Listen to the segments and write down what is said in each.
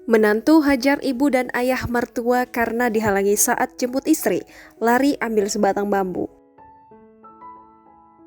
Menantu hajar ibu dan ayah mertua karena dihalangi saat jemput istri, lari ambil sebatang bambu.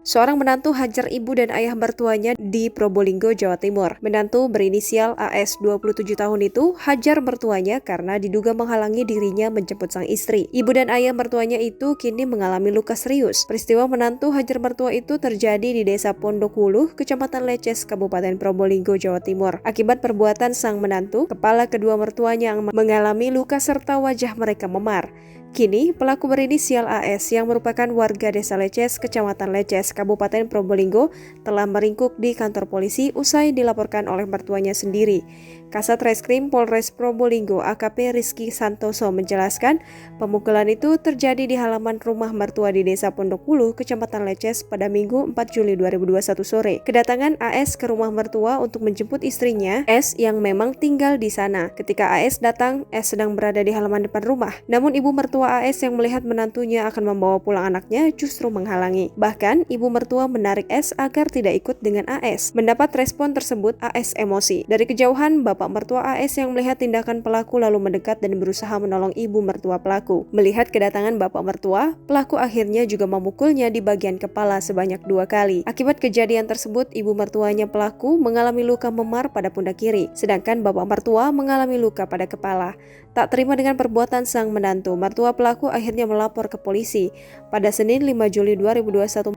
Seorang menantu hajar ibu dan ayah mertuanya di Probolinggo, Jawa Timur. Menantu berinisial AS 27 tahun itu hajar mertuanya karena diduga menghalangi dirinya menjemput sang istri. Ibu dan ayah mertuanya itu kini mengalami luka serius. Peristiwa menantu hajar mertua itu terjadi di Desa Pondok Wuluh, Kecamatan Leces, Kabupaten Probolinggo, Jawa Timur. Akibat perbuatan sang menantu, kepala kedua mertuanya yang mengalami luka serta wajah mereka memar. Kini, pelaku berinisial AS yang merupakan warga Desa Leces, Kecamatan Leces, Kabupaten Probolinggo telah meringkuk di kantor polisi usai dilaporkan oleh mertuanya sendiri. Kasat Reskrim Polres Probolinggo AKP Rizky Santoso menjelaskan, pemukulan itu terjadi di halaman rumah mertua di Desa Pondok Wuluh, Kecamatan Leces pada Minggu 4 Juli 2021 sore. Kedatangan AS ke rumah mertua untuk menjemput istrinya, S yang memang tinggal di sana. Ketika AS datang, S sedang berada di halaman depan rumah. Namun ibu mertua AS yang melihat menantunya akan membawa pulang anaknya justru menghalangi. Bahkan, ibu mertua menarik S agar tidak ikut dengan AS. Mendapat respon tersebut, AS emosi. Dari kejauhan, bapak mertua AS yang melihat tindakan pelaku lalu mendekat dan berusaha menolong ibu mertua pelaku. Melihat kedatangan bapak mertua, pelaku akhirnya juga memukulnya di bagian kepala sebanyak 2 kali. Akibat kejadian tersebut, ibu mertuanya pelaku mengalami luka memar pada pundak kiri, sedangkan bapak mertua mengalami luka pada kepala. Tak terima dengan perbuatan sang menantu, mertua pelaku akhirnya melapor ke polisi. Pada Senin 5 Juli 2021,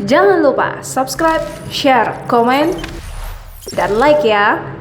Jangan lupa subscribe, share, komen, dan like ya.